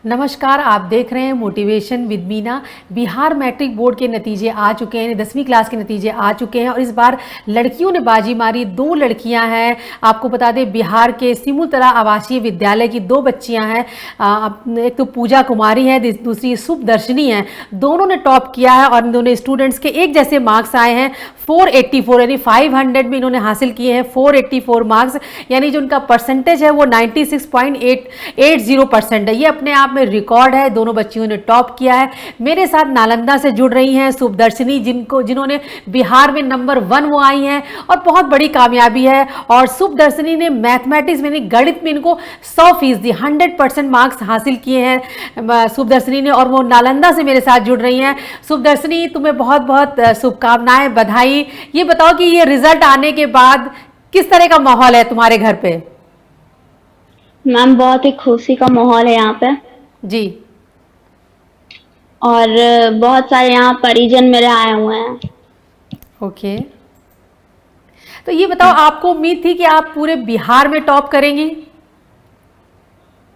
नमस्कार, आप देख रहे हैं motivation with Meena. Bihar matric board के नतीजे आ चुके हैं, 10वीं क्लास के नतीजे आ चुके हैं और इस बार लड़कियों ने बाजी मारी। 2 लड़कियां हैं। आपको बता दें, बिहार के सिमुलतला आवासीय विद्यालय की 2 बच्चियां हैं। एक तो पूजा कुमारी है, दूसरी शुभदर्शिनी है। दोनों ने टॉप किया है और इन दोनों स्टूडेंट्स के एक जैसे मार्क्स आए हैं 484, यानी 500 में इन्होंने हासिल किए हैं 484 मार्क्स, यानी जो उनका परसेंटेज है वो 96.80% है। ये अपने आप में रिकॉर्ड है। दोनों बच्चियों ने टॉप किया है। मेरे साथ नालंदा से जुड़ रही हैं शुभदर्शिनी, जिन्होंने बिहार में नंबर 1 वो आई हैं और बहुत बड़ी कामयाबी है। और शुभदर्शिनी ने मैथमेटिक्स में, गणित में इनको 100% 100% मार्क्स हासिल किए हैं शुभदर्शिनी ने, और वो नालंदा से मेरे साथ जुड़ रही हैं। शुभदर्शिनी, तुम्हें बहुत बहुत शुभकामनाएं, बधाई। ये बताओ कि ये रिजल्ट आने के बाद किस तरह का माहौल है तुम्हारे घर पे? मैम, बहुत ही खुशी का माहौल है यहाँ पे जी। और बहुत सारे यहाँ परिजन मेरे आए हुए हैं। ओके, तो ये बताओ, आपको उम्मीद थी कि आप पूरे बिहार में टॉप करेंगी?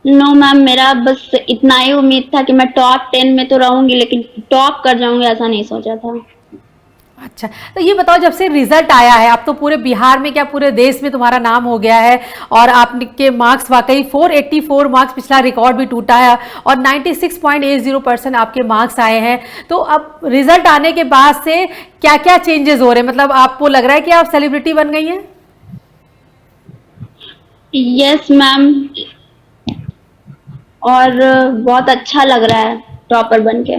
नो मैम, मेरा बस इतना ही उम्मीद था कि मैं टॉप 10 में तो रहूंगी, लेकिन टॉप कर जाऊंगी ऐसा नहीं सोचा था। अच्छा, तो ये बताओ, जब से रिजल्ट आया है, आप तो पूरे बिहार में क्या पूरे देश में तुम्हारा नाम हो गया है और आपके मार्क्स वाकई 484 मार्क्स, पिछला रिकॉर्ड भी टूटा है और 96.80% आपके मार्क्स आए हैं। तो अब रिजल्ट आने के बाद से क्या क्या चेंजेस हो रहे हैं? मतलब आपको लग रहा है कि आप सेलिब्रिटी बन गई हैं? यस मैम, और बहुत अच्छा लग रहा है टॉपर बन के।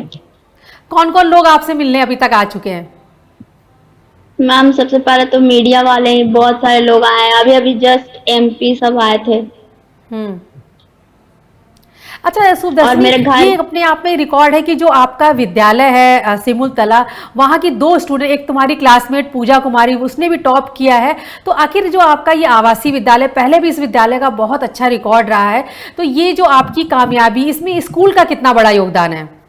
कौन कौन लोग आपसे मिलने अभी तक आ चुके हैं? मैम, सबसे पहले तो मीडिया वाले ही बहुत सारे लोग आए हैं। अभी अभी जस्ट एमपी सब आए थे। अच्छा शुभदर्शिनी, ये अपने आप में रिकॉर्ड है कि जो आपका विद्यालय है सिमुलतला, वहाँ की 2 स्टूडेंट, एक तुम्हारी क्लासमेट पूजा कुमारी, उसने भी टॉप किया है। तो आखिर जो आपका ये आवासीय विद्यालय, पहले भी इस विद्यालय का बहुत अच्छा रिकॉर्ड रहा है, तो ये जो आपकी कामयाबी, इसमें स्कूल का कितना बड़ा योगदान है?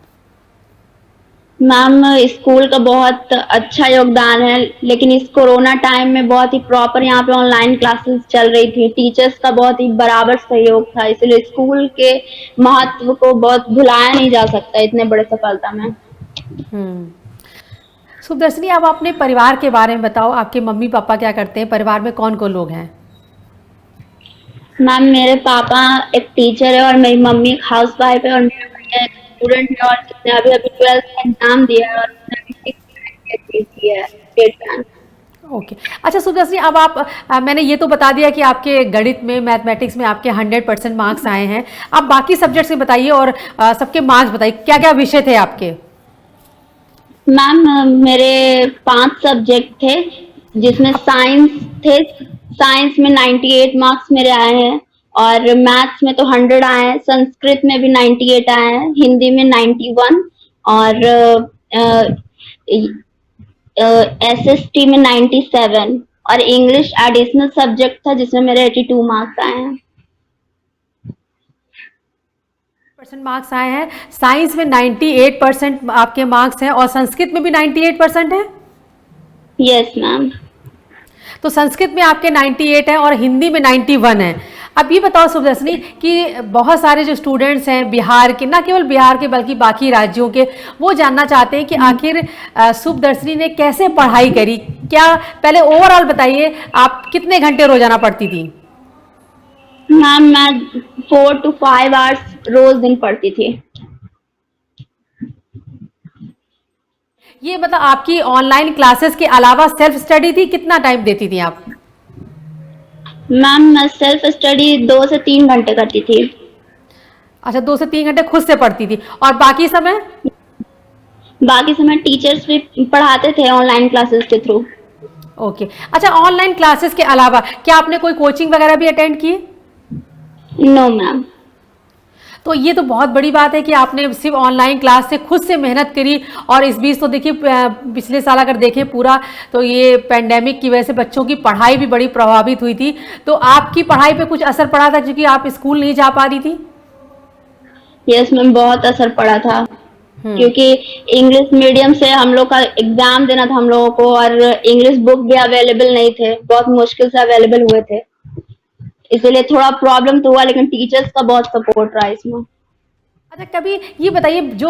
मैम, स्कूल का बहुत अच्छा योगदान है, लेकिन इस कोरोना टाइम में बहुत ही प्रॉपर यहाँ पे ऑनलाइन क्लासेस चल रही थी। टीचर्स का बहुत ही बराबर सहयोग था, इसलिए स्कूल के महत्व को बहुत भुलाया नहीं जा सकता इतने बड़े सफलता में। शुभदर्शिनी, आप अपने परिवार के बारे में बताओ। आपके मम्मी पापा क्या करते हैं? परिवार में कौन कौन लोग हैं? मैम, मेरे पापा एक टीचर है और मेरी मम्मी एक हाउस वाइफ है और मेरा भैया एक स्टूडेंट है और जिसने अभी अभी 12th का एग्जाम दिया है और ओके, अच्छा शुभदर्शिनी, अब आप मैंने ये तो बता दिया कि आपके गणित में, मैथमेटिक्स में आपके 100% मार्क्स आए हैं। आप बाकी सब्जेक्ट्स में बताइए और सबके मार्क्स बताइए, क्या क्या विषय थे आपके? मैम, मेरे 5 सब्जेक्ट थे, जिसमें साइंस थे। साइंस में 98 मार्क्स मेरे आए हैं और मैथ्स में तो 100 आए हैं। संस्कृत में भी 98 आए हैं, हिंदी में 91 और एसएसटी में 97 और इंग्लिश एडिशनल सब्जेक्ट था जिसमें मेरे 82 मार्क्स आए हैं। मार्क्स आए हैं। साइंस में 98% आपके मार्क्स हैं और संस्कृत में भी 98% है? Yes ma'am. तो संस्कृत में आपके 98 हैं और हिंदी में 91 है। अब ये बताओ शुभदर्शिनी कि बहुत सारे जो स्टूडेंट्स हैं बिहार के, ना केवल बिहार के बल्कि बाकी राज्यों के, वो जानना चाहते हैं कि आखिर शुभदर्शिनी ने कैसे पढ़ाई करी। क्या पहले ओवरऑल बताइए, आप कितने घंटे रोजाना पढ़ती थी? मैम, मैं 4 to 5 आवर्स रोज दिन पढ़ती थी। ये मतलब आपकी ऑनलाइन क्लासेस के अलावा सेल्फ स्टडी थी? कितना टाइम देती थी आप? मैम, मैं सेल्फ स्टडी 2 से 3 घंटे करती थी। अच्छा, 2 से 3 घंटे खुद से पढ़ती थी और बाकी समय? बाकी समय टीचर्स भी पढ़ाते थे ऑनलाइन क्लासेस के थ्रू। ओके, अच्छा ऑनलाइन क्लासेस के अलावा क्या आपने कोई कोचिंग वगैरह भी अटेंड की? No ma'am. तो ये तो बहुत बड़ी बात है कि आपने सिर्फ ऑनलाइन क्लास से खुद से मेहनत करी। और इस बीच तो देखिए, पिछले साल अगर देखें पूरा, तो ये पेंडेमिक की वजह से बच्चों की पढ़ाई भी बड़ी प्रभावित हुई थी। तो आपकी पढ़ाई पे कुछ असर पड़ा था क्योंकि आप स्कूल नहीं जा पा रही थी? यस मैम, बहुत असर पड़ा था क्योंकि इंग्लिश मीडियम से हम लोग का एग्जाम देना था हम लोगों को और इंग्लिश बुक भी अवेलेबल नहीं थे, बहुत मुश्किल से अवेलेबल हुए थे। इसलिए थोड़ा प्रॉब्लम तो हुआ, लेकिन टीचर्स का बहुत सपोर्ट रहा इसमें। अच्छा, कभी ये बताइए, जो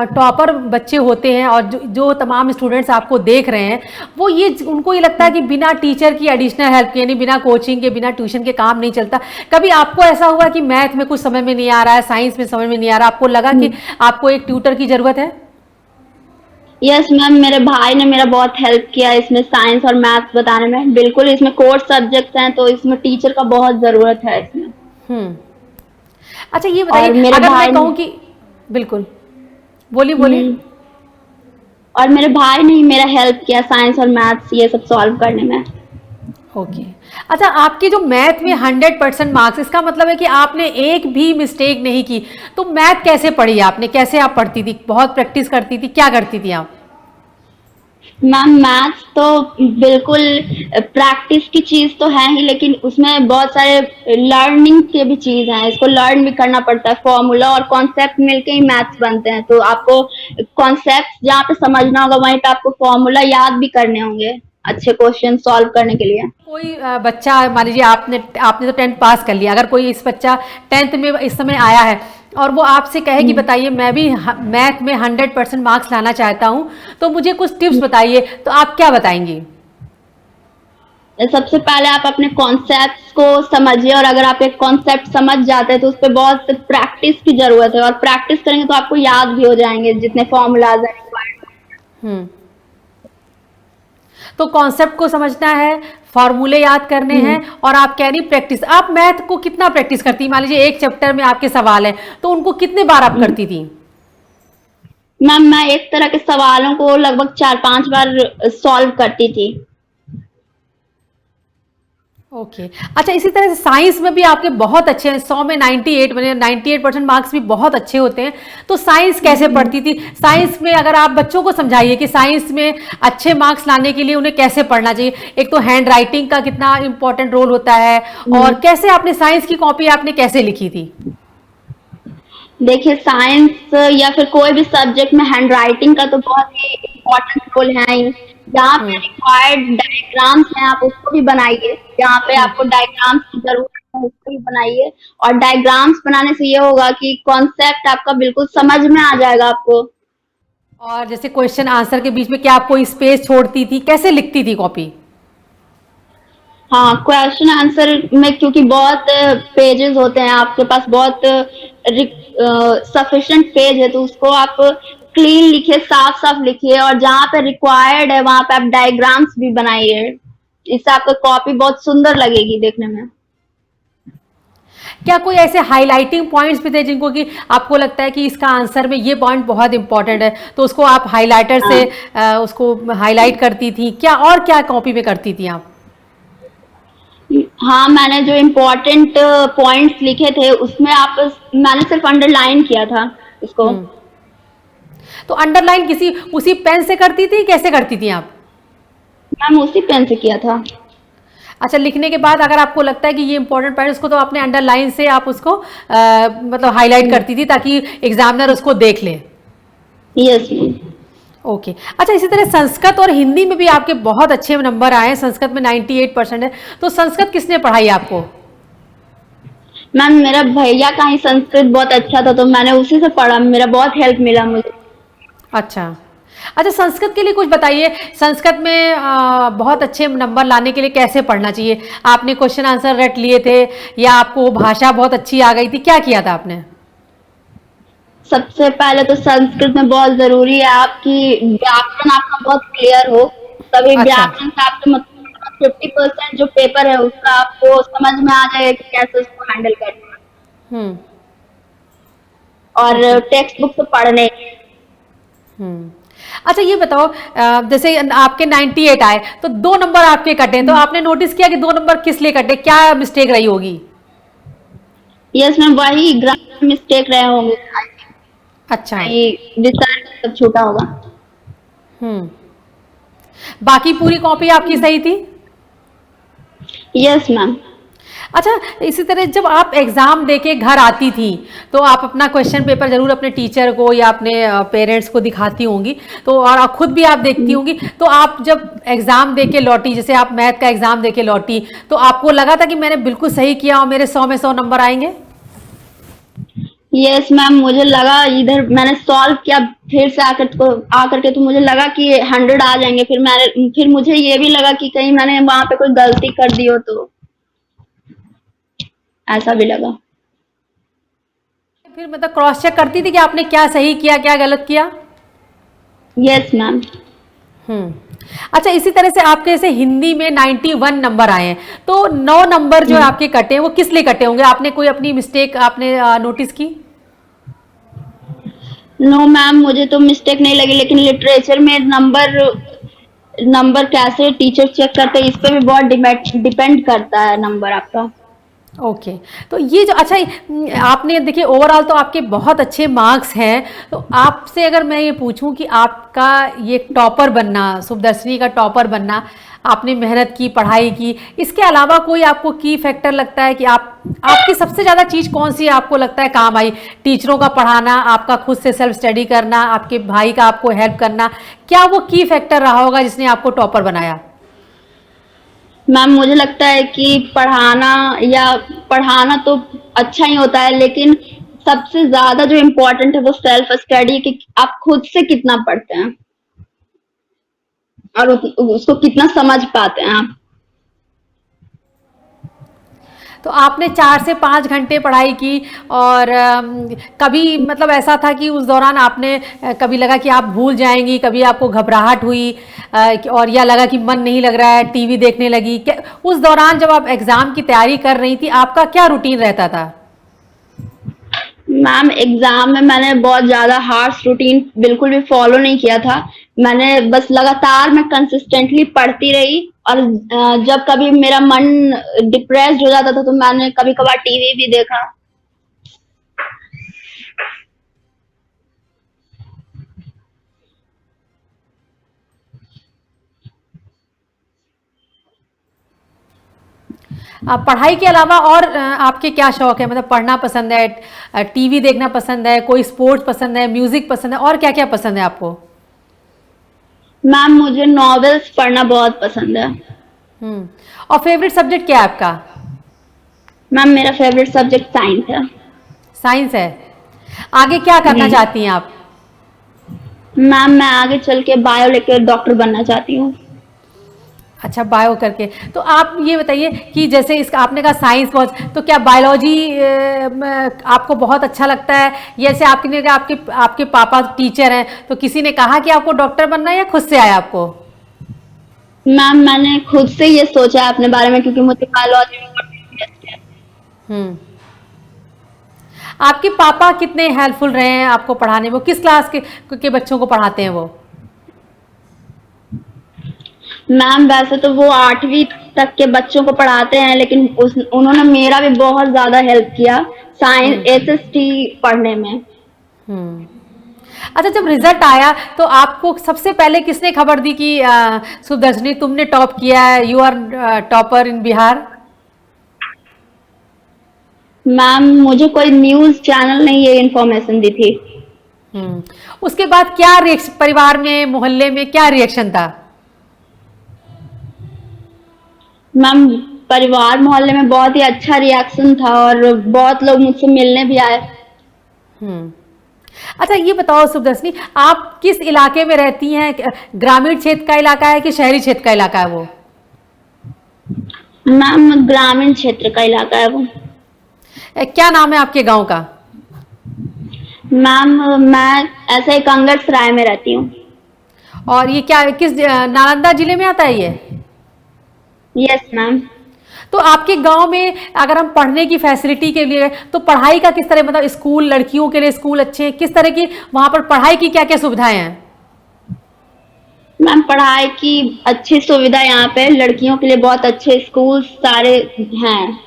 टॉपर बच्चे होते हैं और जो तमाम स्टूडेंट्स आपको देख रहे हैं, वो ये उनको ये लगता है कि बिना टीचर की एडिशनल हेल्प के, यानी बिना कोचिंग के, बिना ट्यूशन के काम नहीं चलता। कभी आपको ऐसा हुआ कि मैथ में कुछ समझ में नहीं आ रहा है, साइंस में समझ में नहीं आ रहा, आपको लगा कि आपको एक ट्यूटर की जरूरत है? यस मैम, मेरे भाई ने मेरा बहुत हेल्प किया इसमें, साइंस और मैथ्स बताने में। बिल्कुल, इसमें कोर सब्जेक्ट्स हैं तो इसमें टीचर का बहुत ज़रूरत है इसमें। हम्म। अच्छा, ये और बताइए, मेरे अगर भाई मैं कहूँ कि, बिल्कुल, बोलिए बोलिए। हम्म, और मेरे भाई ने ही मेरा हेल्प किया साइंस और मैथ्स ये सब सॉल्व करने में। ओके। अच्छा, आपके जो मैथ में 100% मार्क्स, इसका मतलब है कि आपने एक भी मिस्टेक नहीं की। तो मैथ कैसे पढ़ी आपने, कैसे आप पढ़ती थी? बहुत प्रैक्टिस करती थी, क्या करती थी आप? मैम, मैथ्स तो बिल्कुल प्रैक्टिस की चीज तो है ही, लेकिन उसमें बहुत सारे लर्निंग के भी चीज हैं। इसको लर्न भी करना पड़ता है। फॉर्मूला और कॉन्सेप्ट मिलके ही मैथ्स बनते हैं। तो आपको कॉन्सेप्ट जहाँ पे समझना होगा वहीं पे आपको फॉर्मूला याद भी करने होंगे अच्छे क्वेश्चन सॉल्व करने के लिए। कोई बच्चा, मान लीजिए आपने आपने तो 10th पास कर लिया, अगर कोई इस बच्चा 10th में इस समय आया है और वो आपसे कहे कि बताइए मैं भी मैथ में 100% मार्क्स लाना चाहता हूँ, तो मुझे कुछ टिप्स बताइए, तो आप क्या बताएंगी? सबसे पहले आप अपने कॉन्सेप्ट्स को समझिए, और अगर आप एक कॉन्सेप्ट समझ जाते हैं तो उस पर बहुत प्रैक्टिस की जरूरत है, और प्रैक्टिस करेंगे तो आपको याद भी हो जाएंगे जितने फॉर्मूलाज हैं required। हम्म। तो कॉन्सेप्ट को समझना है, फॉर्मूले याद करने हैं, और आप कह रही प्रैक्टिस। आप मैथ को कितना प्रैक्टिस करती? मान लीजिए एक चैप्टर में आपके सवाल है, तो उनको कितने बार आप करती थी? मैम, मैं एक तरह के सवालों को लगभग 4-5 बार सॉल्व करती थी। ओके। अच्छा, इसी तरह से साइंस में भी आपके बहुत अच्छे हैं, 100 में 98, मैंने 98% मार्क्स भी बहुत अच्छे होते हैं। तो साइंस कैसे पढ़ती थी? साइंस में अगर आप बच्चों को समझाइए कि साइंस में अच्छे मार्क्स लाने के लिए उन्हें कैसे पढ़ना चाहिए। एक तो हैंड राइटिंग का कितना इंपॉर्टेंट रोल होता है, और कैसे आपने साइंस की कॉपी आपने कैसे लिखी थी? देखिए, साइंस या फिर कोई भी सब्जेक्ट में हैंड राइटिंग का तो बहुत ही इम्पोर्टेंट रोल है ही। जहाँ पे हम्म। रिक्वायर्ड डायग्राम्स हैं आप उसको भी बनाइए। जहाँ पे आपको डायग्राम्स की जरूरत है उसको भी बनाइए। और डायग्राम्स बनाने से ये होगा कि कॉन्सेप्ट आपका बिल्कुल समझ में आ जाएगा आपको। और जैसे क्वेश्चन आंसर के बीच में क्या आप कोई स्पेस छोड़ती थी, कैसे लिखती थी कॉपी? हाँ, क्वेश्चन आंसर में क्योंकि बहुत पेजेस होते हैं आपके पास, बहुत सफिशिएंट पेज है, तो उसको आप क्लीन लिखिए, साफ साफ लिखिए, और जहाँ पे रिक्वायर्ड है वहां पे आप डायग्राम्स भी बनाइए। इससे आपका कॉपी बहुत सुंदर लगेगी देखने में। क्या कोई ऐसे हाइलाइटिंग पॉइंट्स भी थे जिनको कि आपको लगता है कि इसका आंसर में ये पॉइंट बहुत इंपॉर्टेंट है, तो उसको आप हाइलाइटर से हाँ, उसको हाईलाइट करती थी क्या, और क्या कॉपी में करती थी आप? हाँ, मैंने जो इम्पोर्टेंट पॉइंट्स लिखे थे उसमें आप मैंने सिर्फ अंडरलाइन किया था इसको। हम्म। तो अंडरलाइन किसी उसी पेन से करती थी, कैसे करती थी आप? मैम, उसी पेन से किया था। अच्छा, लिखने के बाद अगर आपको लगता है कि ये इंपॉर्टेंट पॉइंट, उसको तो अपने अंडरलाइन से आप उसको मतलब हाईलाइट करती थी ताकि एग्जामिनर उसको देख ले। Yes ma'am. ओके। अच्छा, इसी तरह संस्कृत और हिंदी में भी आपके बहुत अच्छे नंबर आए हैं। संस्कृत में 98% है, तो संस्कृत किसने पढ़ाई आपको? मैम, मेरा भैया का ही संस्कृत बहुत अच्छा था तो मैंने उसी से पढ़ा, मेरा बहुत हेल्प मिला मुझे। अच्छा। अच्छा, संस्कृत के लिए कुछ बताइए। संस्कृत में बहुत अच्छे नंबर लाने के लिए कैसे पढ़ना चाहिए? आपने क्वेश्चन आंसर रट लिए थे, या आपको भाषा बहुत अच्छी आ गई थी, क्या किया था आपने? सबसे पहले तो संस्कृत में बहुत जरूरी है आपकी व्याकरण आपका बहुत क्लियर हो। तभी अच्छा। व्याकरण से आपके मतलब 50% जो पेपर है उसका आपको समझ में आ जाएगा कि कैसे उसको हैंडल करना है। हम्म। और ओके। टेक्स्ट बुक से पढ़ने। हम्म। अच्छा, ये बताओ, जैसे आपके 98 आए तो 2 नंबर आपके कटे, तो आपने नोटिस किया कि 2 नंबर किस लिए कटे, क्या मिस्टेक रही होगी? यस मैम, वही ग्रामर मिस्टेक रहे होंगे। अच्छा। रिसर्च सब छूटा होगा। हम्म। बाकी पूरी कॉपी आपकी सही थी? Yes ma'am. अच्छा, इसी तरह जब आप एग्जाम देके घर आती थी, तो आप अपना क्वेश्चन पेपर जरूर अपने टीचर को या अपने पेरेंट्स को दिखाती होंगी, तो और आप खुद भी आप देखती होंगी, तो आप जब एग्जाम देके लौटी, जैसे आप मैथ का एग्जाम देके लौटी, तो आपको लगा था कि मैंने बिल्कुल सही किया और मेरे 100 में 100 नंबर आएंगे? यस मैम, मुझे लगा इधर मैंने सॉल्व किया फिर से आकर के तो मुझे लगा कि 100 आ जाएंगे। फिर मुझे ये भी लगा कि कहीं मैंने वहां पे कोई गलती कर दी हो, तो ऐसा भी लगा। फिर मतलब क्रॉस चेक करती थी कि आपने क्या सही किया क्या गलत किया? Yes ma'am. हम्म। अच्छा, इसी तरह से आपके जैसे हिंदी में 91 नंबर आए हैं, तो 9 नंबर जो आपके कटे हैं वो किस लिए कटे होंगे? आपने कोई अपनी मिस्टेक आपने नोटिस की? नो मैम, मुझे तो मिस्टेक नहीं लगी, लेकिन लिटरेचर में नंबर नंबर कैसे टीचर चेक करते हैं इस पे भी बहुत डिपेंड करता है नंबर आपका। ओके। तो ये जो अच्छा आपने देखिए ओवरऑल तो आपके बहुत अच्छे मार्क्स हैं, तो आपसे अगर मैं ये पूछूं कि आपका ये टॉपर बनना, शुभदर्शिनी का टॉपर बनना, आपने मेहनत की, पढ़ाई की, इसके अलावा कोई आपको की फैक्टर लगता है कि आपकी सबसे ज़्यादा चीज़ कौन सी आपको लगता है काम आई? टीचरों का पढ़ाना, आपका खुद से सेल्फ स्टडी करना, आपके भाई का आपको हेल्प करना, क्या वो की फैक्टर रहा होगा जिसने आपको टॉपर बनाया? मैम, मुझे लगता है कि पढ़ाना तो अच्छा ही होता है, लेकिन सबसे ज्यादा जो इम्पोर्टेंट है वो सेल्फ स्टडी, कि आप खुद से कितना पढ़ते हैं और उसको कितना समझ पाते हैं आप। तो आपने 4 से 5 घंटे पढ़ाई की, और कभी मतलब ऐसा था कि उस दौरान आपने कभी लगा कि आप भूल जाएंगी, कभी आपको घबराहट हुई, और या लगा कि मन नहीं लग रहा है, टीवी देखने लगी? उस दौरान जब आप एग्जाम की तैयारी कर रही थी, आपका क्या रूटीन रहता था? मैम, एग्जाम में मैंने बहुत ज्यादा हार्श रूटीन बिल्कुल भी फॉलो नहीं किया था। मैंने बस लगातार मैं कंसिस्टेंटली पढ़ती रही, और जब कभी मेरा मन डिप्रेस्ड हो जाता था तो मैंने कभी कभार टीवी भी देखा। पढ़ाई के अलावा और आपके क्या शौक है? मतलब पढ़ना पसंद है, टीवी देखना पसंद है, कोई स्पोर्ट्स पसंद है, म्यूजिक पसंद है, और क्या क्या पसंद है आपको? मैम, मुझे नॉवेल्स पढ़ना बहुत पसंद है। और फेवरेट सब्जेक्ट क्या है आपका? मैम, मेरा फेवरेट सब्जेक्ट साइंस है। साइंस है। आगे क्या करना जी चाहती हैं आप? मैम, मैं आगे चल के बायो लेकर डॉक्टर बनना चाहती हूँ। अच्छा, बायो करके। तो आप ये बताइए कि जैसे इसका आपने कहा साइंस बहुत, तो क्या बायोलॉजी आपको बहुत अच्छा लगता है? जैसे आपने कहा आपके पापा टीचर हैं, तो किसी ने कहा कि आपको डॉक्टर बनना है या खुद से आया आपको? मैम, मैंने खुद से ये सोचा है अपने बारे में, क्योंकि मुझे बायोलॉजी में बहुत इंटरेस्ट है। हम्म। आपके पापा कितने हेल्पफुल रहे हैं आपको पढ़ाने में? वो किस क्लास के बच्चों को पढ़ाते हैं वो? मैम, वैसे तो वो 8वीं तक के बच्चों को पढ़ाते हैं, लेकिन उन्होंने मेरा भी बहुत ज्यादा हेल्प किया साइंस एसएसटी पढ़ने में। हम्म। अच्छा, जब रिजल्ट आया तो आपको सबसे पहले किसने खबर दी कि सुदर्शनी तुमने टॉप किया है, you are topper in Bihar? Ma'am, मुझे कोई न्यूज चैनल ने ये इन्फॉर्मेशन दी थी। उसके बाद क्या रिएक्शन, परिवार में, मोहल्ले में क्या रिएक्शन था? मैम, परिवार मोहल्ले में बहुत ही अच्छा रिएक्शन था, और बहुत लोग मुझसे मिलने भी आए। अच्छा, ये बताओ सुदर्शनी, आप किस इलाके में रहती हैं? ग्रामीण क्षेत्र का इलाका है कि शहरी क्षेत्र का इलाका है वो? मैम, ग्रामीण क्षेत्र का इलाका है वो। क्या नाम है आपके गांव का? मैम, मैं ऐसे ही कंगड़ सराय में रहती हूँ। और ये क्या किस नालंदा जिले में आता है ये? Yes ma'am. तो आपके गांव में अगर हम पढ़ने की फैसिलिटी के लिए, तो पढ़ाई का किस तरह, मतलब स्कूल, लड़कियों के लिए स्कूल अच्छे हैं, किस तरह की वहां पर पढ़ाई की क्या क्या सुविधाएं हैं? मैम, पढ़ाई की अच्छी सुविधा यहाँ पे, लड़कियों के लिए बहुत अच्छे स्कूल सारे हैं।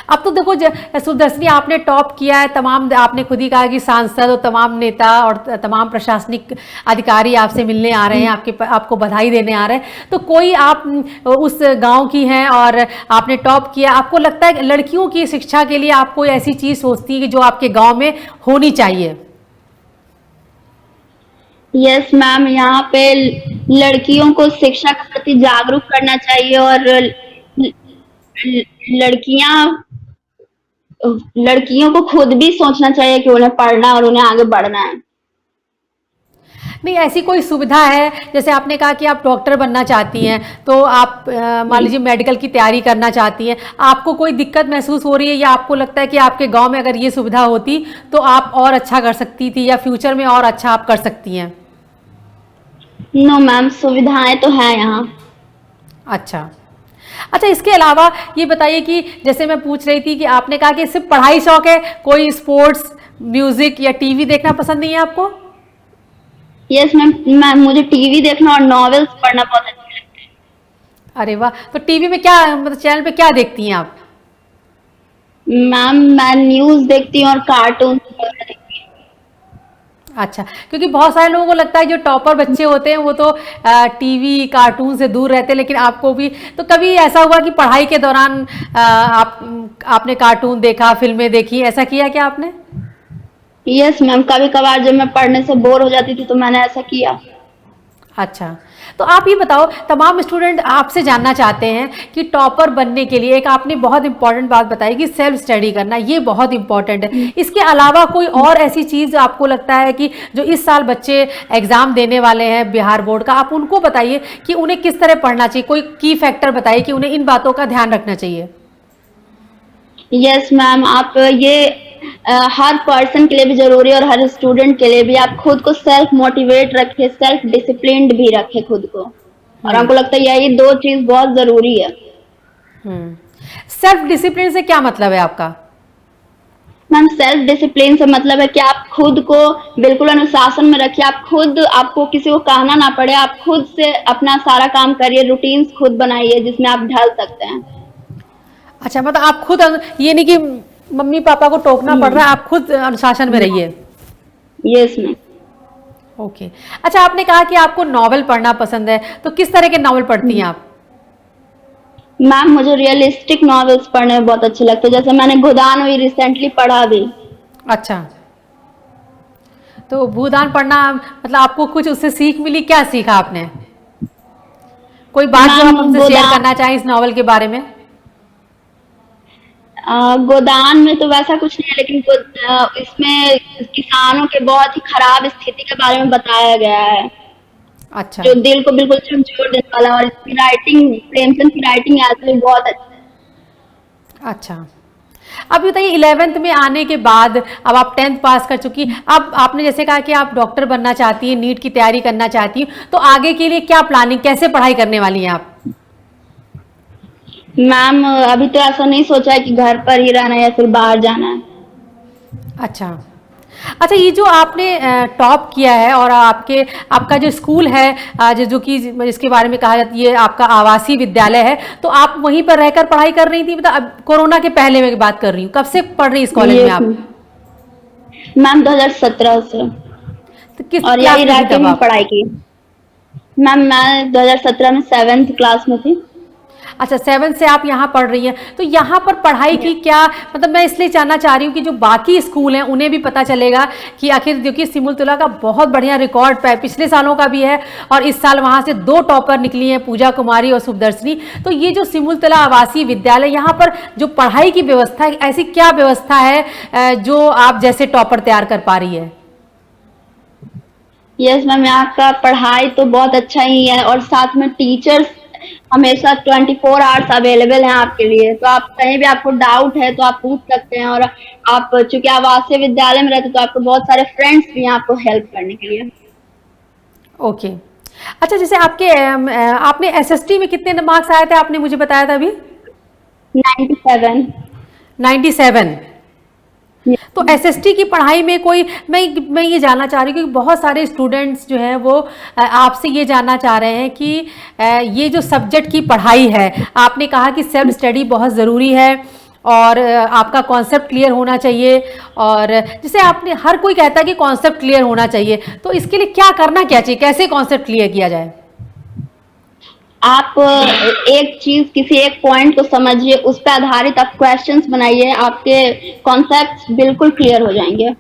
अब तो देखो सुदर्शनी, आपने टॉप किया है, तमाम आपने खुद ही कहा कि सांसद और तमाम नेता और तमाम प्रशासनिक अधिकारी आपसे मिलने आ रहे हैं, आपको बधाई देने आ रहे हैं। तो कोई आप उस गांव की हैं और आपने टॉप किया, आपको लगता है कि लड़कियों की शिक्षा के लिए आप कोई ऐसी चीज सोचती है कि जो आपके गांव में होनी चाहिए? यस मैम, यहाँ पे लड़कियों को शिक्षा के प्रति जागरूक करना चाहिए, और लड़कियां लड़कियों को खुद भी सोचना चाहिए कि उन्हें पढ़ना है और उन्हें आगे बढ़ना है। नहीं, ऐसी कोई सुविधा है, जैसे आपने कहा कि आप डॉक्टर बनना चाहती हैं, तो आप मान लीजिए मेडिकल की तैयारी करना चाहती हैं, आपको कोई दिक्कत महसूस हो रही है, या आपको लगता है कि आपके गांव में अगर ये सुविधा होती तो आप और अच्छा कर सकती थी, या फ्यूचर में और अच्छा आप कर सकती हैं? नो मैम, सुविधाएं तो है यहाँ। अच्छा। अच्छा, इसके अलावा ये बताइए कि जैसे मैं पूछ रही थी कि आपने कहा कि सिर्फ पढ़ाई शौक है, कोई स्पोर्ट्स, म्यूजिक या टीवी देखना पसंद नहीं है आपको? यस मैम, मुझे टीवी देखना और नॉवेल्स पढ़ना बहुत अच्छा लगता है। अरे वाह! तो टीवी में क्या, मतलब चैनल पे क्या देखती हैं आप? मैम, मैं न्यूज़ देखती हूँ और कार्टून वगैरह देखती अच्छा, क्योंकि बहुत सारे लोगों को लगता है जो टॉपर बच्चे होते हैं वो तो टीवी कार्टून से दूर रहते हैं, लेकिन आपको भी तो कभी ऐसा हुआ कि पढ़ाई के दौरान आपने कार्टून देखा, फिल्में देखी, ऐसा किया क्या आपने? हूँ। यस मैम, कभी कभार जब मैं पढ़ने से बोर हो जाती थी तो मैंने ऐसा किया। अच्छा, तो आप ये बताओ, तमाम स्टूडेंट आपसे जानना चाहते हैं कि टॉपर बनने के लिए एक आपने बहुत इंपॉर्टेंट बात बताई कि सेल्फ स्टडी करना, ये बहुत इंपॉर्टेंट है। इसके अलावा कोई और ऐसी चीज़ आपको लगता है कि जो इस साल बच्चे एग्ज़ाम देने वाले हैं बिहार बोर्ड का, आप उनको बताइए कि उन्हें किस तरह पढ़ना चाहिए, कोई की फैक्टर बताइए कि उन्हें इन बातों का ध्यान रखना चाहिए? यस मैम, आप ये हर पर्सन के लिए भी जरूरी है और हर स्टूडेंट के लिए भी। आप खुद को सेल्फ मोटिवेट रखें, सेल्फ डिसिप्लिन्ड भी रखें खुद को, और हम्म। हमको लगता है यही दो चीज बहुत जरूरी है। सेल्फ डिसिप्लिन से क्या मतलब है आपका? मैम, सेल्फ डिसिप्लिन से मतलब है कि आप खुद को बिल्कुल अनुशासन में रखिए। आप खुद, आपको किसी को कहना ना पड़े, आप खुद से अपना सारा काम करिए, रूटीन्स खुद बनाइए जिसमें आप ढल सकते हैं। अच्छा, मतलब आप खुद ये नहीं कि मम्मी पापा को टोकना पड़ रहा है, आप खुद अनुशासन में रहिए। Yes ma'am. ओके। अच्छा, आपने कहा कि आपको नॉवेल पढ़ना पसंद है, तो किस तरह के नॉवेल पढ़ती हैं आप? मैम, मुझे रियलिस्टिक नॉवेल्स पढ़ने में बहुत अच्छे लगते हैं, जैसे मैंने गोदान हुई रिसेंटली पढ़ा भी। अच्छा, तो भूदान पढ़ना मतलब आपको कुछ उससे सीख मिली, क्या सीखा आपने? कोई बात जो मैम, आप हमसे शेयर गोदान करना चाहें इस नॉवेल के बारे में? गोदान में तो वैसा कुछ नहीं है, लेकिन इसमें किसानों के बहुत ही खराब स्थिति के बारे में बताया गया है, अच्छा। जो दिल को बिल्कुल झकझोर देने वाला है। और इसकी राइटिंग, प्रेमचंद की राइटिंग ऐसे बहुत अच्छी है। अच्छा, अब बताइए 11th में आने के बाद, अब आप 10th पास कर चुकी, अब आपने जैसे कहा कि आप डॉक्टर बनना चाहती हैं, नीट की तैयारी करना चाहती हैं, तो आगे के लिए क्या प्लानिंग, कैसे पढ़ाई करने वाली हैं आप? मैम, अभी तो ऐसा नहीं सोचा है कि घर पर ही रहना है या फिर बाहर जाना है। अच्छा। अच्छा, ये जो आपने टॉप किया है और आपका जो स्कूल है, जो कि जिसके बारे में कहा जाता है ये आपका आवासीय विद्यालय है, तो आप वहीं पर रहकर पढ़ाई कर रही थी? मतलब अब कोरोना के पहले मैं बात कर रही हूँ, कब से पढ़ रही इस कॉलेज में आप? मैम, 2017 से। तो किस और क्लास यही में रह थी के तब मैं आप? पढ़ाई की। मैम, मैं 2017 में 7th क्लास में थी। अच्छा, 7 से आप यहाँ पढ़ रही हैं, तो यहाँ पर पढ़ाई की क्या, मतलब मैं इसलिए जानना चाह रही हूँ कि जो बाकी स्कूल हैं उन्हें भी पता चलेगा कि आखिर, क्योंकि सिमुलतला का बहुत बढ़िया रिकॉर्ड पिछले सालों का भी है, और इस साल वहाँ से 2 टॉपर निकली हैं, पूजा कुमारी और शुभदर्शनी। तो ये जो सिमुलतला आवासीय विद्यालय, यहाँ पर जो पढ़ाई की व्यवस्था है, ऐसी क्या व्यवस्था है जो आप जैसे टॉपर तैयार कर पा रही है? यस मैम, यहाँ का पढ़ाई तो बहुत अच्छा ही है, और साथ में टीचर्स हमेशा 24 आवर्स अवेलेबल हैं आपके लिए। तो आप कहीं भी, आपको डाउट है तो आप पूछ सकते हैं। और आप चूंकि आवासीय विद्यालय में रहते हैं तो आपको बहुत सारे फ्रेंड्स भी हैं आपको हेल्प करने के लिए। ओके। अच्छा, जैसे आपने एसएसटी में कितने मार्क्स आए थे, आपने मुझे बताया था अभी? 97। 97। तो एसएसटी की पढ़ाई में कोई, मैं ये जानना चाह रही हूँ कि बहुत सारे स्टूडेंट्स जो हैं वो आपसे ये जानना चाह रहे हैं कि ये जो सब्जेक्ट की पढ़ाई है, आपने कहा कि सेल्फ स्टडी बहुत ज़रूरी है, और आपका कॉन्सेप्ट क्लियर होना चाहिए, और जैसे आपने, हर कोई कहता है कि कॉन्सेप्ट क्लियर होना चाहिए, तो इसके लिए क्या करना क्या चाहिए, कैसे कॉन्सेप्ट क्लियर किया जाए? आप एक चीज, किसी एक पॉइंट को समझिए, उस पर आधारित आप क्वेश्चंस बनाइए, आपके कॉन्सेप्ट्स बिल्कुल क्लियर हो जाएंगे।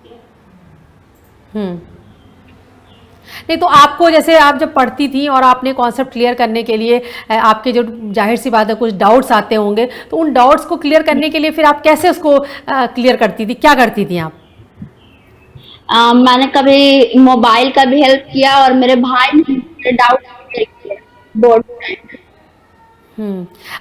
नहीं तो आपको, जैसे आप जब पढ़ती थी और आपने कॉन्सेप्ट क्लियर करने के लिए आपके जो जाहिर सी बात है कुछ डाउट्स आते होंगे, तो उन डाउट्स को क्लियर करने के लिए फिर आप कैसे उसको क्लियर करती थी, क्या करती थी आप? मैंने कभी मोबाइल का भी हेल्प किया और मेरे भाई ने मेरे डाउट क्लियर किए बोर्ड पे।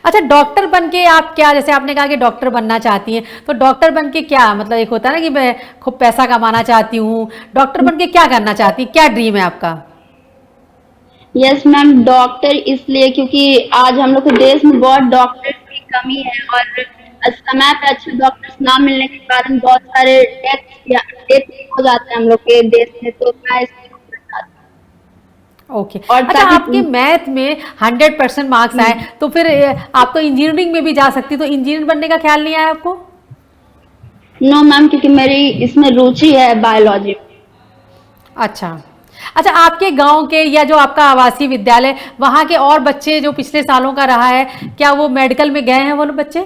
अच्छा, डॉक्टर बन के आप क्या, जैसे आपने कहा कि डॉक्टर बनना चाहती हैं, तो डॉक्टर बन के क्या मतलब, एक होता है ना कि मैं खूब पैसा कमाना चाहती हूँ, डॉक्टर बन के क्या करना चाहती हैं, क्या ड्रीम है आपका? यस मैम, डॉक्टर इसलिए क्योंकि आज हम लोग के देश में बहुत डॉक्टर की कमी है और समय पे अच्छे डॉक्टर्स ना मिलने के कारण बहुत सारे डेथ हो जाते हैं हम लोग के देश में, तो मैं इसलिए डॉक्टर चाहती ओके। हूँ। और अच्छा, आपके मैथ में 100% मार्क्स आए, तो फिर आप तो इंजीनियरिंग में भी जा सकती, तो इंजीनियर बनने का ख्याल नहीं आया आपको? नो मैम, क्योंकि मेरी इसमें रुचि है बायोलॉजी। अच्छा। अच्छा, आपके गांव के या जो आपका आवासीय विद्यालय, वहाँ के और बच्चे जो पिछले सालों का रहा है, क्या वो मेडिकल में गए हैं वो लोग बच्चे?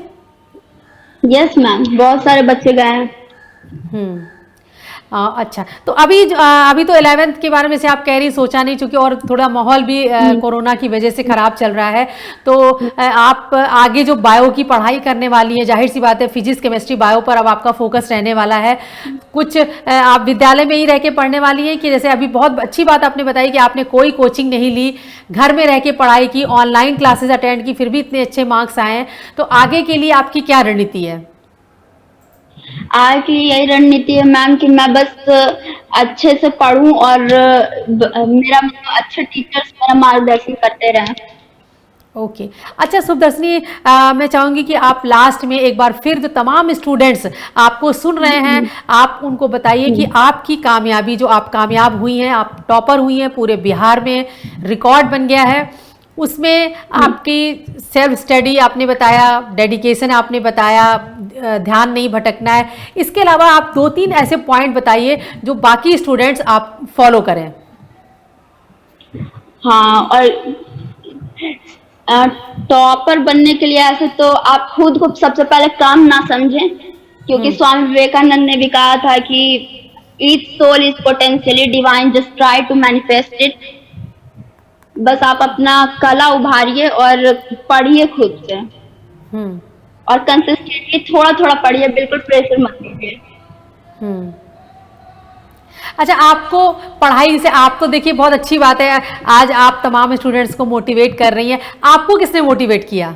यस मैम, बहुत सारे बच्चे गए हैं। हम्म। अच्छा, तो अभी तो 11th के बारे में से आप कह रही, सोचा नहीं, चूंकि और थोड़ा माहौल भी कोरोना की वजह से खराब चल रहा है, तो आप आगे जो बायो की पढ़ाई करने वाली है, जाहिर सी बात है फिजिक्स केमिस्ट्री बायो पर अब आपका फोकस रहने वाला है, कुछ आप विद्यालय में ही रह के पढ़ने वाली हैं कि जैसे अभी बहुत अच्छी बात आपने बताई कि आपने कोई कोचिंग नहीं ली, घर में रह के पढ़ाई की, ऑनलाइन क्लासेस अटेंड की, फिर भी इतने अच्छे मार्क्स आए हैं, तो आगे के लिए आपकी क्या रणनीति है? आगे की यही रणनीति है मैम कि मैं बस अच्छे से पढूं और मेरा मतलब अच्छे टीचर्स मेरा मार्गदर्शन करते रहें। ओके। अच्छा सुदर्शनी, मैं चाहूंगी कि आप लास्ट में एक बार फिर जो तमाम स्टूडेंट्स आपको सुन रहे हैं, आप उनको बताइए कि आपकी कामयाबी, जो आप कामयाब हुई हैं, आप टॉपर हुई हैं, पूरे बिहार में रिकॉर्ड बन गया है, उसमें आपकी सेल्फ स्टडी आपने बताया, डेडिकेशन आपने बताया, ध्यान नहीं भटकना है, इसके अलावा आप 2-3 ऐसे पॉइंट बताइए जो बाकी स्टूडेंट्स आप फॉलो करें। हाँ, और टॉपर बनने के लिए ऐसे तो आप खुद को सबसे पहले काम ना समझें, क्योंकि स्वामी विवेकानंद ने भी कहा था कि each soul is potentially divine, just try to manifest it. बस आप अपना कला उभारिए और पढ़िए खुद से, और कंसिस्टेंटली थोड़ा थोड़ा पढ़िए, बिल्कुल प्रेशर मत लीजिए। अच्छा, आपको पढ़ाई से, आप तो देखिए बहुत अच्छी बात है, आज आप तमाम स्टूडेंट्स को मोटिवेट कर रही हैं, आपको किसने मोटिवेट किया?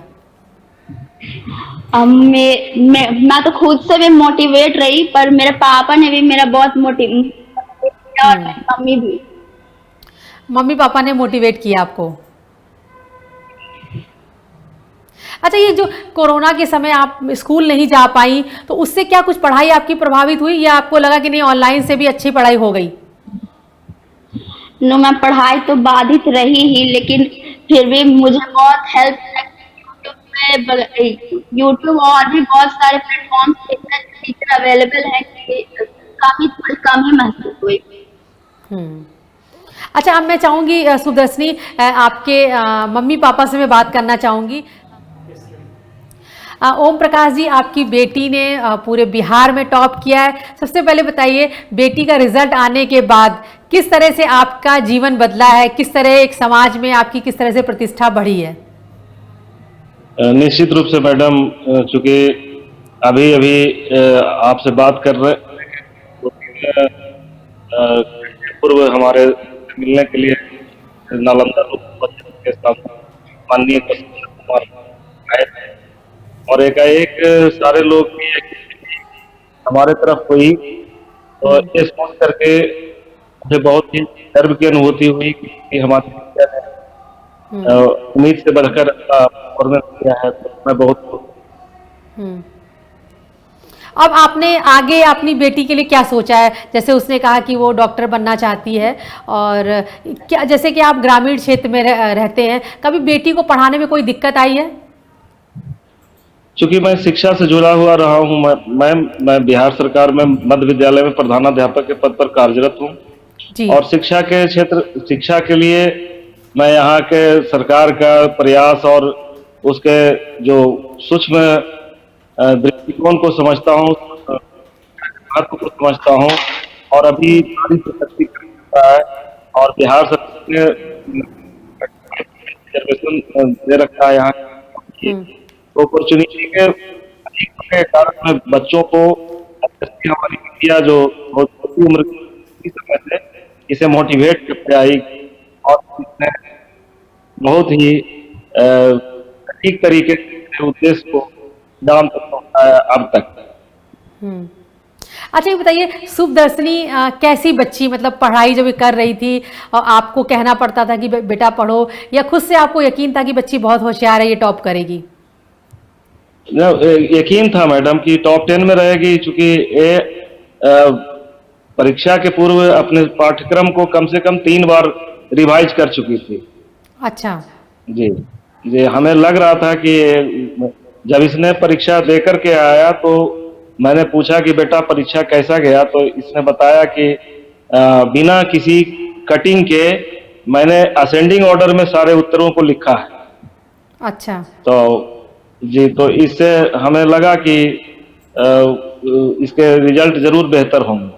मैं तो खुद से भी मोटिवेट रही, पर मेरे पापा ने भी मेरा बहुत मोटिवेट किया और मेरी मम्मी भी। मम्मी पापा ने मोटिवेट किया आपको? अच्छा, ये जो कोरोना के समय आप स्कूल नहीं जा पाई, तो उससे क्या कुछ पढ़ाई आपकी प्रभावित हुई, या आपको लगा कि नहीं ऑनलाइन से भी अच्छी पढ़ाई हो गई? नो, मैं पढ़ाई तो बाधित रही ही, लेकिन फिर भी मुझे बहुत हेल्प यूट्यूब और भी बहुत सारे प्लेटफॉर्म टीचर अवेलेबल है कि थोड़ी कम ही महसूस हुई। अच्छा, अब मैं चाहूंगी सुदर्शनी, आपके मम्मी पापा से मैं बात करना चाहूंगी। ओम प्रकाश जी, आपकी बेटी ने पूरे बिहार में टॉप किया है, सबसे पहले बताइए बेटी का रिजल्ट आने के बाद किस तरह से आपका जीवन बदला है, किस तरह एक समाज में आपकी किस तरह से प्रतिष्ठा बढ़ी है? निश्चित रूप से मैडम, चूंकि अभी अभी आपसे बात कर रहे, पूर्व हमारे मिलने के लिए नालंदा के माननीय कुमार आए थे, और एकाएक सारे लोग भी हमारे तरफ हुई, तो ये सोच करके मुझे बहुत ही गर्व की अनुभूति हुई कि हमारे उम्मीद से बढ़कर परफॉर्मेंस किया है, तो मैं बहुत। अब आपने आगे अपनी बेटी के लिए क्या सोचा है? जैसे उसने कहा कि वो डॉक्टर बनना चाहती है, और क्या, जैसे कि आप ग्रामीण क्षेत्र में रहते हैं, कभी बेटी को पढ़ाने में कोई दिक्कत आई है? चूंकि मैं शिक्षा से जुड़ा हुआ रहा हूँ, मैं बिहार सरकार में मध्य विद्यालय में प्रधानाध्यापक के पद पर कार्यरत हूँ, और शिक्षा के क्षेत्र, शिक्षा के लिए मैं यहाँ के सरकार का प्रयास और उसके जो सूक्ष्म दृष्टिकोण को समझता हूँ, महत्व को समझता हूँ, और अभी नारी सशक्तिकरण है और बिहार सरकार ने रिजर्वेशन दे रखा है यहाँ की हम्म अपॉर्चुनिटी के अधिक होने के कारण में बच्चों को हमारी मीडिया जो बहुत छोटी उम्र की समय से इसे मोटिवेट करते आई और इसने बहुत ही ठीक तरीके से उद्देश्य को अंजाम तक पहुंचाया अब तक। हम्म। अच्छा, ये बताइए, शुभदर्शनी कैसी बच्ची, मतलब पढ़ाई जब ये कर रही थी और आपको कहना पड़ता था कि बेटा पढ़ो, या खुद से आपको यकीन था कि बच्ची बहुत होशियार है, ये टॉप करेगी? यकीन था मैडम कि टॉप 10 में रहेगी, चूंकि ये परीक्षा के पूर्व अपने पाठ्यक्रम को कम से कम 3 बार रिवाइज कर चुकी थी। अच्छा। जी जी, हमें लग रहा था कि जब इसने परीक्षा दे करके आया तो मैंने पूछा कि बेटा परीक्षा कैसा गया, तो इसने बताया कि बिना किसी कटिंग के मैंने असेंडिंग ऑर्डर में सारे उत्तरों को लिखा है। अच्छा। तो जी, तो इससे हमें लगा कि इसके रिजल्ट जरूर बेहतर होंगे।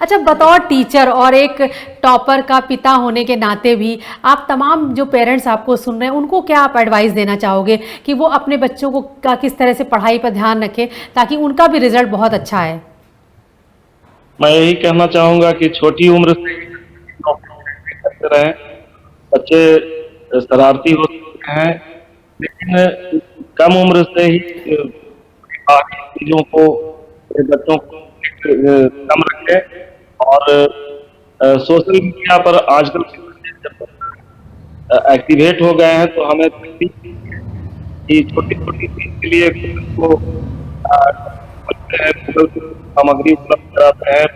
अच्छा, बतौर टीचर और एक टॉपर का पिता होने के नाते भी आप तमाम जो पेरेंट्स आपको सुन रहे हैं उनको क्या आप एडवाइस देना चाहोगे कि वो अपने बच्चों को का किस तरह से पढ़ाई पर ध्यान रखें ताकि उनका भी रिजल्ट बहुत अच्छा है? मैं यही कहना चाहूँगा कि छोटी उम्र से ही करते रहें। बच्चे शरारती हो सकते हैं, लेकिन कम उम्र से ही बाकी चीज़ों को बच्चों को कम रखें। और सोशल मीडिया पर आजकल के बच्चे जब एक्टिवेट हो गए हैं तो हमें कि छोटी-छोटी चीज़ के लिए को सामग्री उपलब्ध कराते हैं,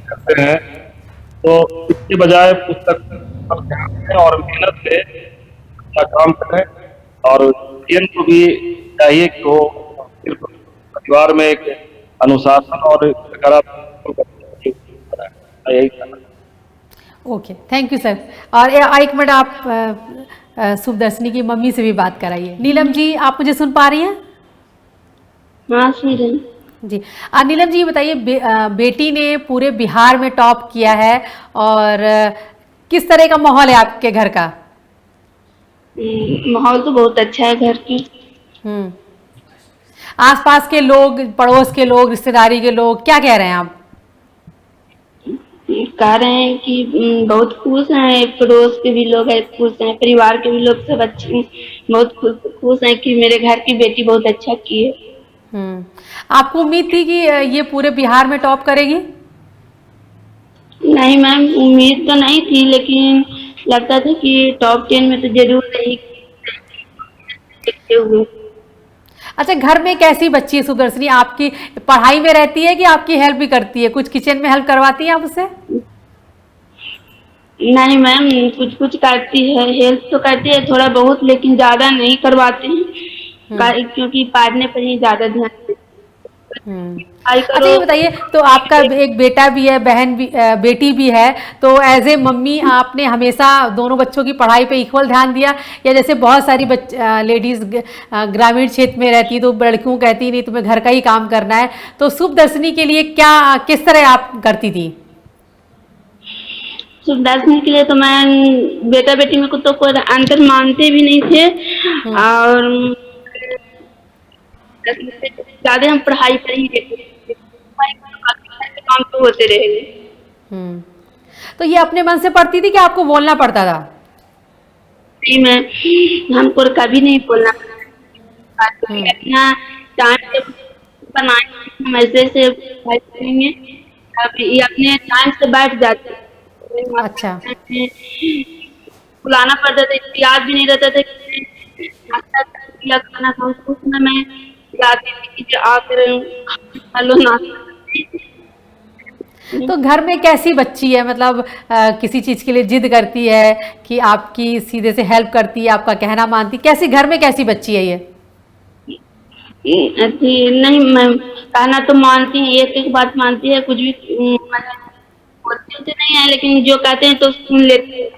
करते हैं। तो इसके बजाय पुस्तक पर ध्यान दें और मेहनत से अपना काम करें। और गार्जियन को भी चाहिए कि वो सिर्फ परिवार में एक अनुशासन और सकारात्मक यही कहना। Okay, thank you sir. और एक मिनट, आप शुभदर्शनी की मम्मी से भी बात कराइए। नीलम जी, आप मुझे सुन पा रही हैं? हाँ सुन रही हूँ। जी। नीलम जी, बताइए, बेटी ने पूरे बिहार में टॉप किया है और किस तरह का माहौल है आपके घर का? माहौल तो बहुत अच्छा है घर की। आसपास के लोग, पड़ोस के लोग, रिश्तेदारी के लोग क्या कह रहे हैं आप? कह रहे हैं कि बहुत खुश हैं, पड़ोस के भी लोग हैं खुश हैं, परिवार के भी लोग सब अच्छे बहुत खुश हैं कि मेरे घर की बेटी बहुत अच्छा की है। आपको उम्मीद थी कि ये पूरे बिहार में टॉप करेगी? नहीं मैम, उम्मीद तो नहीं थी, लेकिन लगता था कि टॉप 10 में तो जरूर रहेगी। अच्छा, घर में कैसी बच्ची है शुभदर्शनी? आपकी पढ़ाई में रहती है कि आपकी हेल्प भी करती है? कुछ किचन में हेल्प करवाती हैं आप उससे? नहीं मैम, कुछ कुछ करती है, हेल्प तो करती है थोड़ा बहुत, लेकिन ज्यादा नहीं करवाते हैं क्योंकि पढ़ने पर ही ज्यादा ध्यान देती है। अच्छा, ये बताइए, तो आपका एक बेटा भी है, बहन भी, बेटी भी है, तो एज ए मम्मी आपने हमेशा दोनों बच्चों की पढ़ाई पे इक्वल ध्यान दिया, या जैसे बहुत सारी लेडीज ग्रामीण क्षेत्र में रहती है तो लड़कियों कहती नहीं तुम्हें घर का ही काम करना है, तो शुभदर्शनी के लिए क्या, किस तरह आप करती थी? शुभदर्शनी के लिए तो मैं बेटा बेटी में को तो कोई अंतर मानते भी नहीं थे, और ज्यादा हम पढ़ाई पर ही देते काम तो होते रहेंगे। तो ये अपने मन से पढ़ती थी कि आपको बोलना पड़ता था? नहीं मैम, हमको कभी नहीं बोलना पड़ता, अपना टाइम बनाए हम ऐसे से करेंगे, ये अपने टाइम से बैठ जाते। अच्छा। बुलाना पड़ता था, याद भी नहीं रहता था कि खाना था उसको मैं याद थी कि आकर हेलो नाश्ता। तो घर में कैसी बच्ची है, मतलब किसी चीज के लिए जिद करती है कि आपकी सीधे से हेल्प करती है, आपका कहना मानती, कैसी घर में कैसी बच्ची है ये? नहीं मैम, कहना तो मानती है, एक एक बात मानती है, कुछ भी बोलती तो नहीं है, लेकिन जो कहते हैं तो सुन लेती है।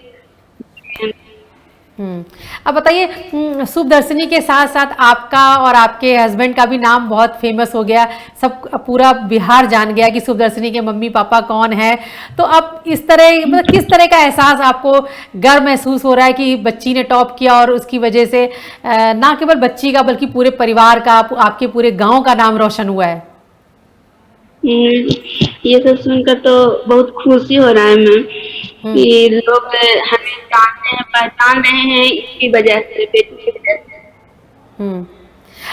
अब बताइए, शुभदर्शिनी के साथ साथ आपका और आपके हस्बैंड का भी नाम बहुत फेमस हो गया, सब पूरा बिहार जान गया कि शुभदर्शिनी के मम्मी पापा कौन है। तो अब इस तरह मतलब किस तरह का एहसास आपको गर्व महसूस हो रहा है कि बच्ची ने टॉप किया और उसकी वजह से ना केवल बच्ची का बल्कि पूरे परिवार का, आपके पूरे गांव का नाम रोशन हुआ है? ये सब सुनकर तो बहुत खुशी हो रहा है मैम कि लोग हमें जानते हैं, पहचान रहे हैं इसकी वजह से, बेटी की वजह से।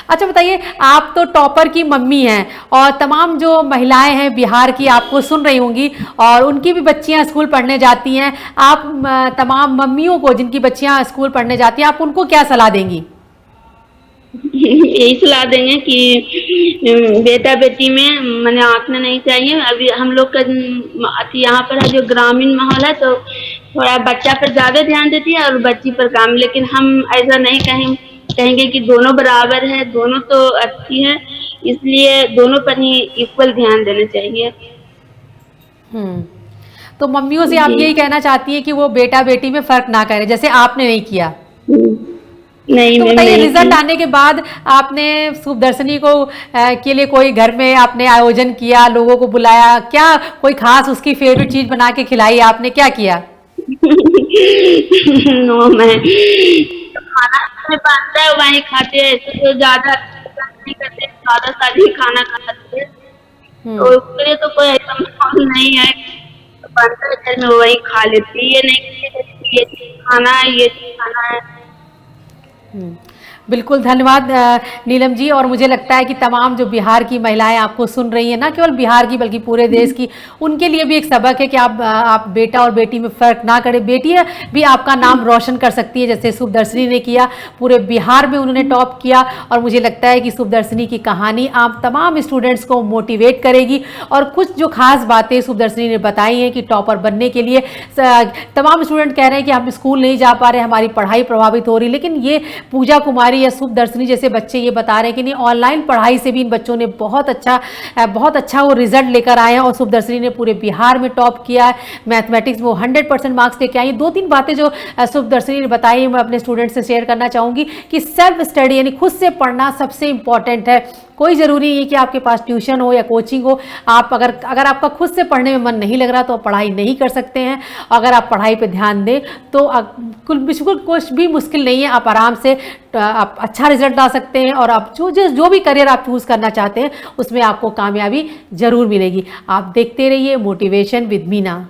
अच्छा बताइए, आप तो टॉपर की मम्मी हैं और तमाम जो महिलाएं हैं बिहार की आपको सुन रही होंगी और उनकी भी बच्चियां स्कूल पढ़ने जाती हैं। आप तमाम मम्मियों को जिनकी बच्चियां स्कूल पढ़ने जाती हैं, आप उनको क्या सलाह देंगी? यही सलाह देंगे कि बेटा बेटी में मैंने आंकना नहीं चाहिए। अभी हम लोग का यहाँ पर है जो ग्रामीण माहौल है, तो थोड़ा बच्चा पर ज्यादा ध्यान देती है और बच्ची पर काम, लेकिन हम ऐसा नहीं कहेंगे कि दोनों बराबर है, दोनों तो अच्छी है, इसलिए दोनों पर ही इक्वल ध्यान देना चाहिए। तो मम्मियों से आप यही कहना चाहती हैं कि वो बेटा बेटी में फर्क ना करें, जैसे आपने नहीं किया? नहीं, तो बताइए, रिजल्ट आने के बाद आपने शुभदर्शिनी को के लिए कोई घर में आपने आयोजन किया, लोगों को बुलाया, क्या कोई खास उसकी फेवरेट चीज बना के खिलाई आपने, क्या किया? नो मैं तो खाना बनता है वही खाते हैं, तो ज्यादा नहीं करते, सादा सादी खाना खाते हैं, तो उसके लिए तो कोई ऐसा माहौल नहीं है, तो बनता है घर में वही खा लेती है। ये नहीं कि ये चीज खाना है, ये चीज खाना है। बिल्कुल, धन्यवाद नीलम जी। और मुझे लगता है कि तमाम जो बिहार की महिलाएं आपको सुन रही हैं, ना केवल बिहार की बल्कि पूरे देश की, उनके लिए भी एक सबक है कि आप बेटा और बेटी में फ़र्क ना करें। बेटी भी आपका नाम रोशन कर सकती है, जैसे शुभदर्शिनी ने किया, पूरे बिहार में उन्होंने टॉप किया। और मुझे लगता है कि शुभदर्शिनी की कहानी आप तमाम स्टूडेंट्स को मोटिवेट करेगी। और कुछ जो खास बातें शुभदर्शिनी ने बताई हैं कि टॉपर बनने के लिए तमाम स्टूडेंट कह रहे हैं कि हम स्कूल नहीं जा पा रहे, हमारी पढ़ाई प्रभावित हो रही, लेकिन ये पूजा कुमारी या शुभदर्शिनी जैसे बच्चे ये बता रहे हैं कि नहीं, ऑनलाइन पढ़ाई से भी इन बच्चों ने बहुत अच्छा वो रिजल्ट लेकर आए हैं। और शुभदर्शिनी ने पूरे बिहार में टॉप किया है, मैथमेटिक्स में वो 100% मार्क्स लेके आई। 2-3 बातें जो शुभदर्शिनी ने बताई मैं अपने स्टूडेंट से शेयर करना चाहूँगी कि सेल्फ स्टडी यानी खुद से पढ़ना सबसे इंपॉर्टेंट है। कोई ज़रूरी नहीं है कि आपके पास ट्यूशन हो या कोचिंग हो। आप अगर आपका खुद से पढ़ने में मन नहीं लग रहा तो आप पढ़ाई नहीं कर सकते हैं। अगर आप पढ़ाई पे ध्यान दें तो बिल्कुल कुछ भी मुश्किल नहीं है, आप आराम से आप अच्छा रिजल्ट ला सकते हैं और आप जो भी करियर आप चूज़ करना चाहते हैं उसमें आपको कामयाबी ज़रूर मिलेगी। आप देखते रहिए मोटिवेशन विद मीना।